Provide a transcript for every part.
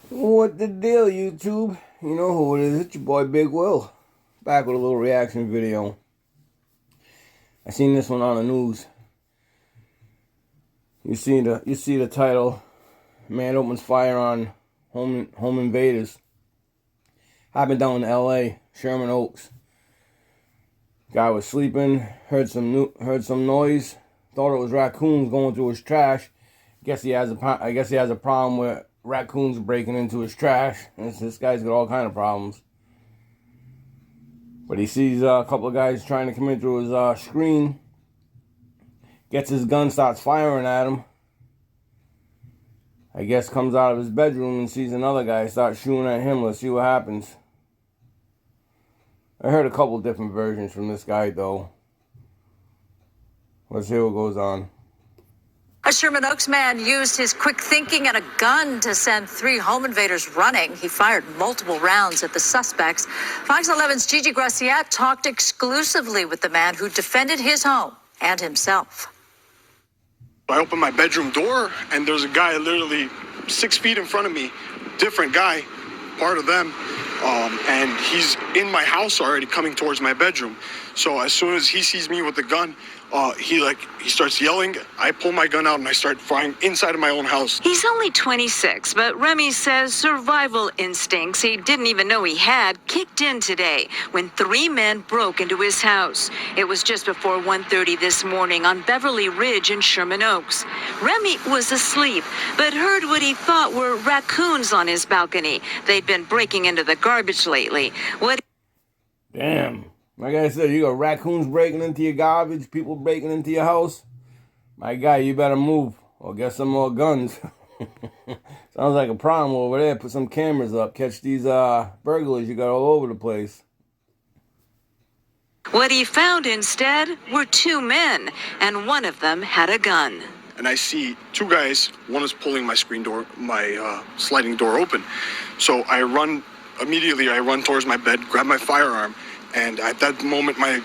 What the deal, YouTube? You know who it is. It's your boy Big Will. Back with a little reaction video. I seen this one on the news. You see the title. Man opens fire on home invaders. Happened down in L.A., Sherman Oaks. Guy was sleeping, heard some noise, thought it was raccoons going through his trash. I guess he has a problem with raccoons breaking into his trash. This guy's got all kind of problems. But he sees a couple of guys trying to come in through his screen. Gets his gun, starts firing at him. I guess comes out of his bedroom and sees another guy, starts shooting at him. Let's see what happens. I heard a couple different versions from this guy, though. Let's hear what goes on. A Sherman Oaks man used his quick thinking and a gun to send 3 home invaders running. He fired multiple rounds at the suspects. Fox 11's Gigi Graciette talked exclusively with the man who defended his home and himself. I opened my bedroom door, and there's a guy literally 6 feet in front of me, different guy, part of them, and he's in my house already coming towards my bedroom. So as soon as he sees me with the gun, he starts yelling. I pull my gun out and I start firing inside of my own house. He's only 26, but Remy says survival instincts he didn't even know he had kicked in today when 3 men broke into his house. It was just before 1:30 this morning on Beverly Ridge in Sherman Oaks. Remy was asleep, but heard what he thought were raccoons on his balcony. They'd been breaking into the garbage lately. Damn. Like I said, you got raccoons breaking into your garbage, people breaking into your house. My guy, you better move or get some more guns. Sounds like a problem over there. Put some cameras up. Catch these burglars you got all over the place. What he found instead were 2 men, and one of them had a gun. And I see 2 guys. One is pulling my screen door, my sliding door open. So I run towards my bed, grab my firearm. And at that moment, my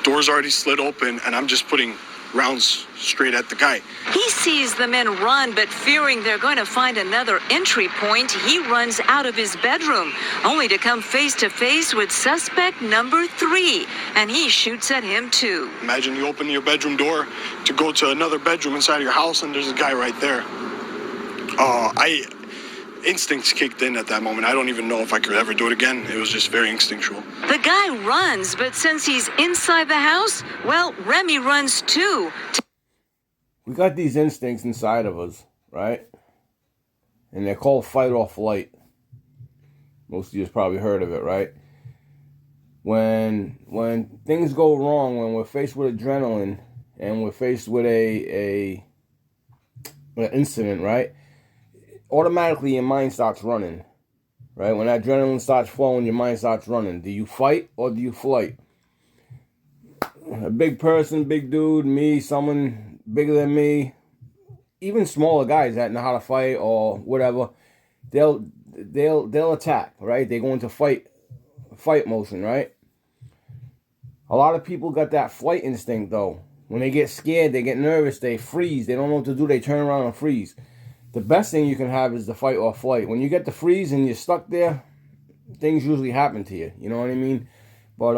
door's already slid open, and I'm just putting rounds straight at the guy. He sees the men run, but fearing they're going to find another entry point, he runs out of his bedroom, only to come face to face with suspect number 3, and he shoots at him too. Imagine you open your bedroom door to go to another bedroom inside your house, and there's a guy right there. Instincts kicked in at that moment. I don't even know if I could ever do it again. It was just very instinctual. The guy runs, but since he's inside the house, well, Remy runs too. We got these instincts inside of us, right? And they're called fight or flight. Most of you have probably heard of it, right? When things go wrong, when we're faced with adrenaline and we're faced with an incident, right? Automatically your mind starts running, right? When that adrenaline starts flowing, your mind starts running. Do you fight or do you flight? A big person, big dude, me, someone bigger than me, even smaller guys that know how to fight or whatever, they'll attack, right? They go into fight motion, right? A lot of people got that flight instinct though. When they get scared, they get nervous, they freeze. They don't know what to do. They turn around and freeze. The best thing you can have is the fight or flight. When you get the freeze and you're stuck there, things usually happen to you. You know what I mean? But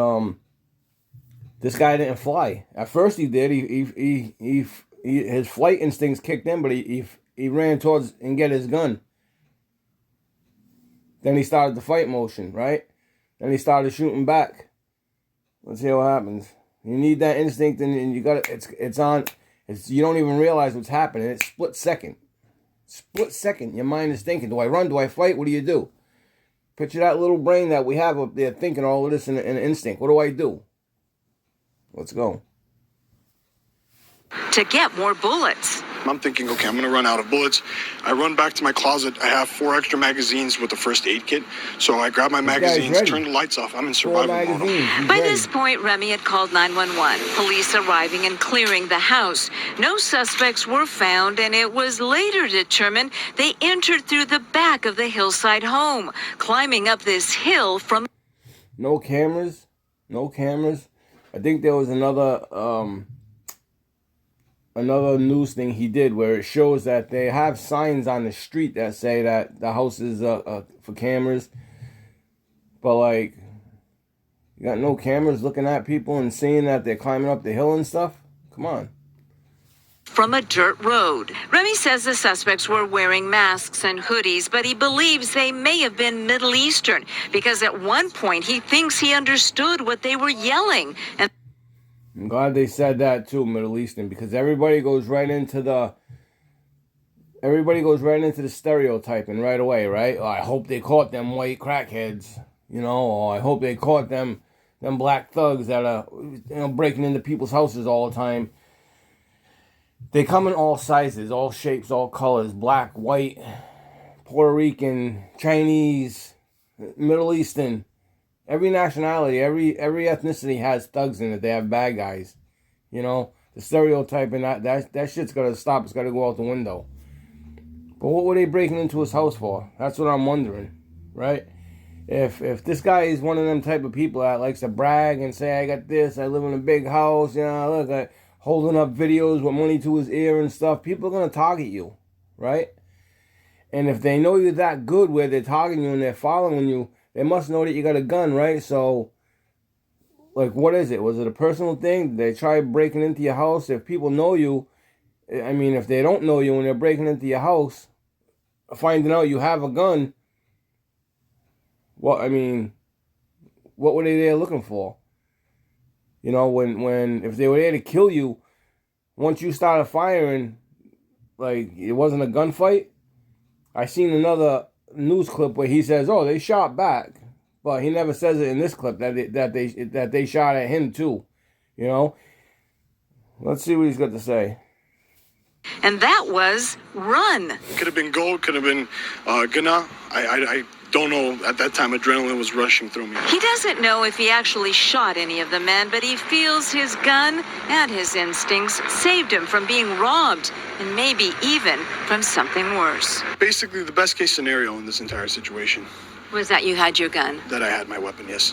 this guy didn't fly. At first he did. His flight instincts kicked in, but he ran towards and get his gun. Then he started the fight motion, right? Then he started shooting back. Let's see what happens. You need that instinct, and you got it. It's on. You don't even realize what's happening. It's split second. Split second, your mind is thinking, do I run, do I fight, what do you do? Picture that little brain that we have up there thinking all of this in an instinct. What do I do? Let's go. To get more bullets. I'm thinking, okay, I'm going to run out of bullets. I run back to my closet. I have 4 extra magazines with the first aid kit. So I grab my magazines, turn the lights off. I'm in survival mode. By this point, Remy had called 911. Police arriving and clearing the house. No suspects were found, and it was later determined they entered through the back of the hillside home, climbing up this hill from... No cameras. I think there was another... another news thing he did where it shows that they have signs on the street that say that the house is for cameras, but like, you got no cameras looking at people and seeing that they're climbing up the hill and stuff. Come on. From a dirt road. Remy says the suspects were wearing masks and hoodies, but he believes they may have been Middle Eastern because at one point he thinks he understood what they were yelling. And I'm glad they said that too, Middle Eastern, because everybody goes right into the stereotyping right away, right? Oh, I hope they caught them white crackheads, or I hope they caught them black thugs that are breaking into people's houses all the time. They come in all sizes, all shapes, all colors, black, white, Puerto Rican, Chinese, Middle Eastern. Every nationality, every ethnicity has thugs in it. They have bad guys. The stereotyping, that shit's got to stop. It's got to go out the window. But what were they breaking into his house for? That's what I'm wondering, right? If this guy is one of them type of people that likes to brag and say, I got this, I live in a big house, look, I holding up videos with money to his ear and stuff, people are going to target you, right? And if they know you're that good where they're targeting you and they're following you, they must know that you got a gun, right? So, like, what is it? Was it a personal thing? Did they try breaking into your house? If people know you, I mean, if they don't know you and they're breaking into your house, finding out you have a gun, what were they there looking for? If they were there to kill you, once you started firing, like, it wasn't a gunfight. I seen another news clip where he says, "Oh, they shot back," but he never says it in this clip that they shot at him too. Let's see what he's got to say. And that was run. Could have been gold, could have been gonna. I don't know. At that time, adrenaline was rushing through me. He doesn't know if he actually shot any of the men, but he feels his gun and his instincts saved him from being robbed and maybe even from something worse. Basically, the best case scenario in this entire situation. Was that you had your gun? That I had my weapon, yes.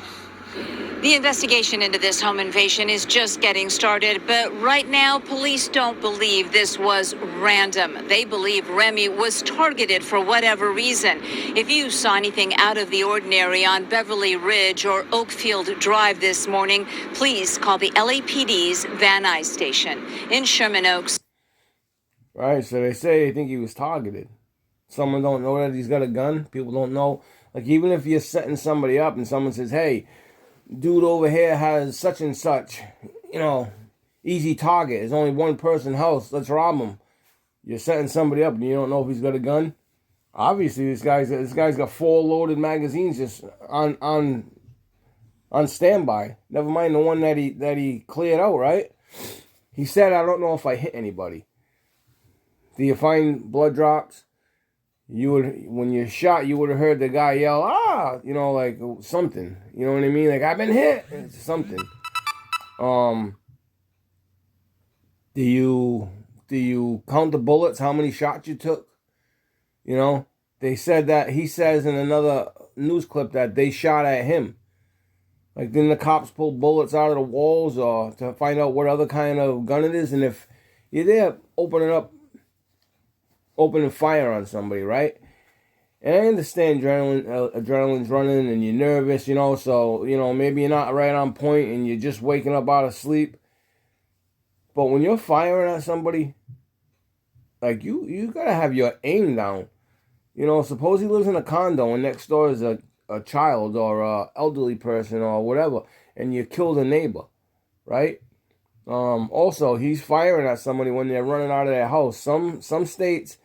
The investigation into this home invasion is just getting started, but right now, police don't believe this was random. They believe Remy was targeted for whatever reason. If you saw anything out of the ordinary on Beverly Ridge or Oakfield Drive this morning, please call the LAPD's Van Nuys station in Sherman Oaks. Right, so they say they think he was targeted. Someone don't know that he's got a gun. People don't know. Like, even if you're setting somebody up and someone says, hey, dude over here has such and such, easy target. It's only one person house. Let's rob him. You're setting somebody up and you don't know if he's got a gun. Obviously, this guy's got 4 loaded magazines just on standby. Never mind the one that he cleared out. Right? He said, "I don't know if I hit anybody." Do you find blood drops? When you're shot, you would have heard the guy yell, "Ah!" Like something. You know what I mean? Like, I've been hit. It's something. Do you count the bullets? How many shots you took? They said that he says in another news clip that they shot at him. Like, didn't the cops pull bullets out of the walls or to find out what other kind of gun it is? And if you're there opening fire on somebody, right? And I understand adrenaline's running and you're nervous, so, maybe you're not right on point and you're just waking up out of sleep. But when you're firing at somebody, like, you gotta have your aim down. Suppose he lives in a condo and next door is a child or a elderly person or whatever, and you killed a neighbor, right? Also, he's firing at somebody when they're running out of their house. Some states,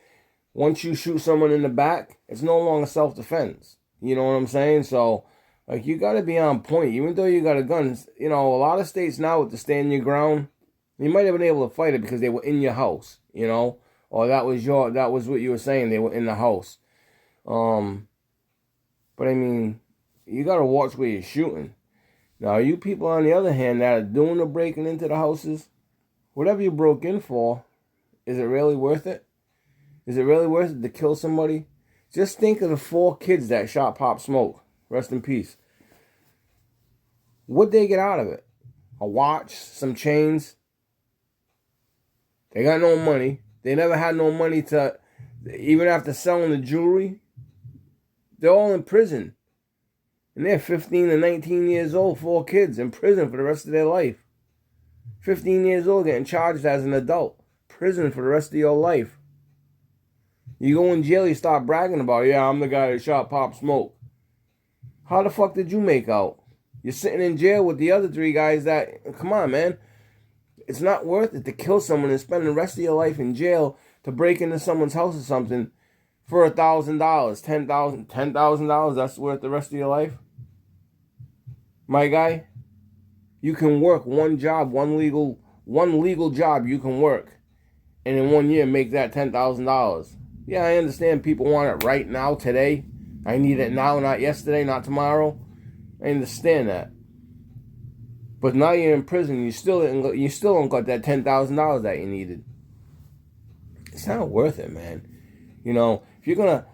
once you shoot someone in the back, it's no longer self-defense. You know what I'm saying? So, like, you got to be on point. Even though you got a gun, a lot of states now with the stand your ground, you might have been able to fight it because they were in your house, or that was what you were saying, they were in the house. But I mean, you got to watch where you're shooting. Now, you people, on the other hand, that are doing the breaking into the houses, whatever you broke in for, is it really worth it? Is it really worth it to kill somebody? Just think of the 4 kids that shot Pop Smoke. Rest in peace. What'd they get out of it? A watch? Some chains? They got no money. They never had no money to, even after selling the jewelry, they're all in prison. And they're 15 and 19 years old, 4 kids in prison for the rest of their life. 15 years old getting charged as an adult. Prison for the rest of your life. You go in jail, you start bragging about, yeah, I'm the guy that shot Pop Smoke. How the fuck did you make out? You're sitting in jail with the other 3 guys that, come on, man. It's not worth it to kill someone and spend the rest of your life in jail to break into someone's house or something for $1,000, $10,000. That's worth the rest of your life. My guy, you can work one job, one legal job you can work, and in 1 year make that $10,000. Yeah, I understand people want it right now, today. I need it now, not yesterday, not tomorrow. I understand that. But now you're in prison, you still don't got that $10,000 that you needed. It's not worth it, man. You know, if you're gonna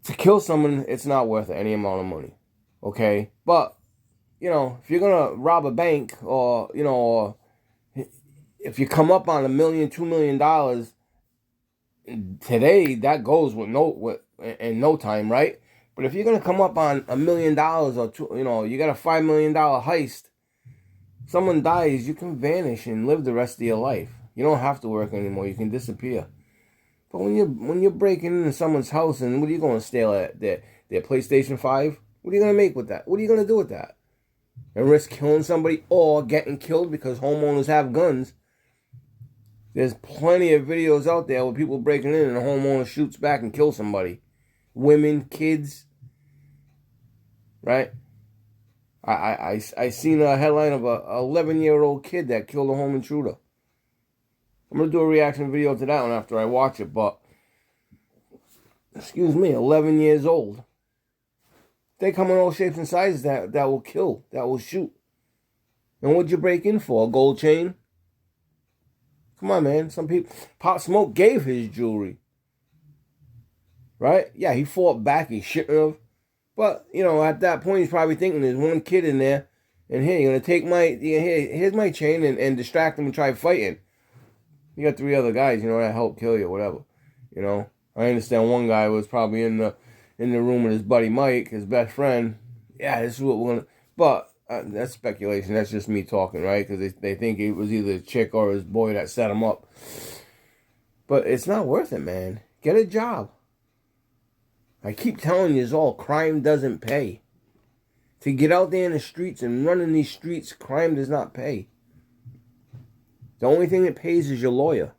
to kill someone, it's not worth it, any amount of money. Okay? But, you know, if you're gonna rob a bank, or, you know, or if you come up on $1 million, $2 million today, that goes in no time, right? But if you're gonna come up on $1 million or two, you know, you got a $5 million heist, someone dies, you can vanish and live the rest of your life. You don't have to work anymore. You can disappear. But when you're breaking into someone's house, and what are you going to steal at their PlayStation 5? What are you going to make with that? What are you going to do with that? And risk killing somebody or getting killed because homeowners have guns? There's plenty of videos out there where people breaking in and the homeowner shoots back and kills somebody. Women, kids. Right? I seen a headline of a 11-year-old kid that killed a home intruder. I'm going to do a reaction video to that one after I watch it, but, excuse me, 11 years old. They come in all shapes and sizes that will kill, that will shoot. And what'd you break in for? A gold chain? Come on, man. Some people, Pop Smoke gave his jewelry. Right? Yeah, he fought back, he shouldn't have. But, you know, at that point, he's probably thinking there's one kid in there, and here, you're going to take here's my chain and distract him and try fighting. You got 3 other guys, you know, that help kill you, whatever. You know, I understand one guy was probably in the room with his buddy Mike, his best friend. Yeah, this is what we're gonna. But that's speculation. That's just me talking, right? Because they think it was either a chick or his boy that set him up. But it's not worth it, man. Get a job. I keep telling you, all crime doesn't pay. To get out there in the streets and run in these streets, crime does not pay. The only thing that pays is your lawyer.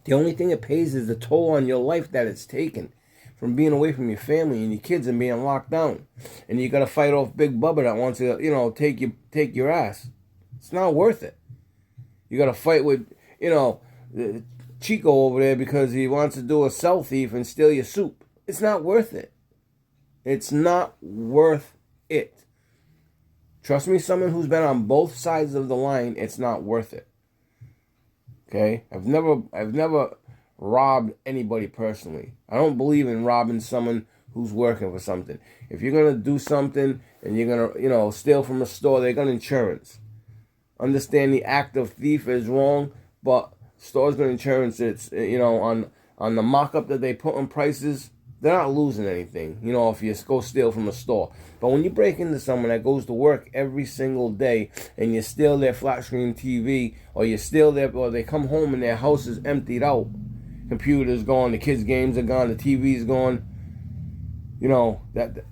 The only thing that pays is the toll on your life that it's taken from being away from your family and your kids and being locked down. And you got to fight off Big Bubba that wants to, you know, take your ass. It's not worth it. You got to fight with, you know, Chico over there because he wants to do a cell thief and steal your soup. It's not worth it. It's not worth it. Trust me, someone who's been on both sides of the line, it's not worth it. Okay? I've never robbed anybody personally. I don't believe in robbing someone who's working for something. If you're going to do something and you're going to, you know, steal from a store, they got insurance. Understand the act of thief is wrong, but stores got insurance. It's, you know, on the mock-up that they put on prices, they're not losing anything, you know, if you go steal from a store. But when you break into someone that goes to work every single day and you steal their flat screen TV, or or they come home and their house is emptied out, computer's gone, the kids' games are gone, the TV's gone, you know, that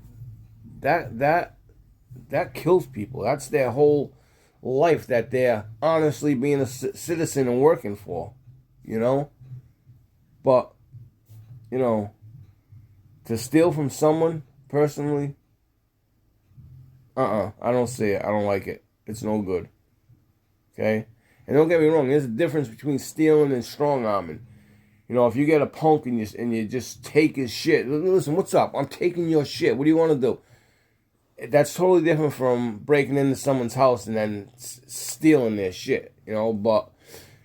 kills people. That's their whole life that they're honestly being a citizen and working for, you know. But, you know, to steal from someone, personally, I don't see it. I don't like it. It's no good. Okay? And don't get me wrong, there's a difference between stealing and strong-arming. You know, if you get a punk and you just take his shit, listen, what's up? I'm taking your shit. What do you want to do? That's totally different from breaking into someone's house and then stealing their shit, you know. But,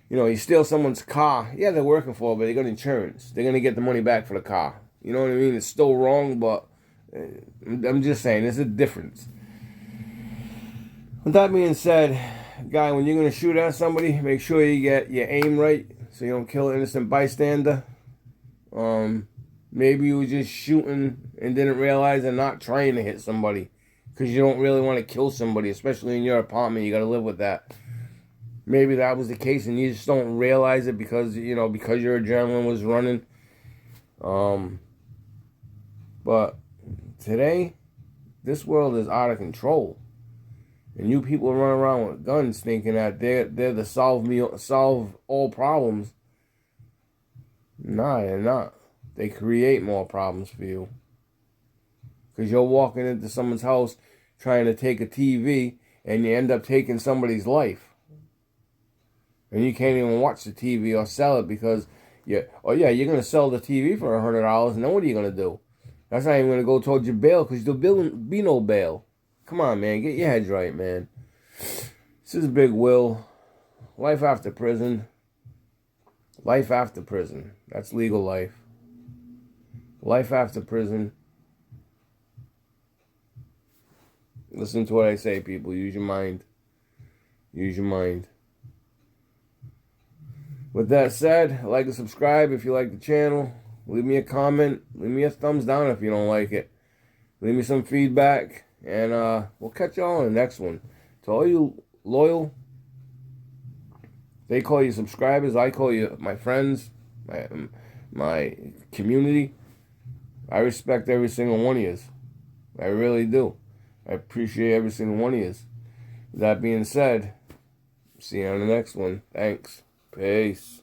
you know, you steal someone's car, yeah, they're working for it, but they got insurance. They're going to get the money back for the car. You know what I mean? It's still wrong, but I'm just saying, there's a difference. With that being said, guy, when you're going to shoot at somebody, make sure you get your aim right so you don't kill an innocent bystander. Maybe you were just shooting and didn't realize and not trying to hit somebody because you don't really want to kill somebody, especially in your apartment. You got to live with that. Maybe that was the case and you just don't realize it because, you know, because your adrenaline was running. But today, this world is out of control. And you people run around with guns thinking that they're the solve all problems. Nah, they're not. They create more problems for you. Because you're walking into someone's house trying to take a TV and you end up taking somebody's life. And you can't even watch the TV or sell it because you're going to sell the TV for $100 and then what are you going to do? That's not even going to go towards your bail because there'll be no bail. Come on, man. Get your heads right, man. This is Big Will. Life after prison. Life after prison. That's legal life. Life after prison. Listen to what I say, people. Use your mind. Use your mind. With that said, like and subscribe if you like the channel. Leave me a comment. Leave me a thumbs down if you don't like it. Leave me some feedback. And we'll catch y'all on the next one. To all you loyal, they call you subscribers. I call you my friends, my community. I respect every single one of you. I really do. I appreciate every single one of you. That being said, see you on the next one. Thanks. Peace.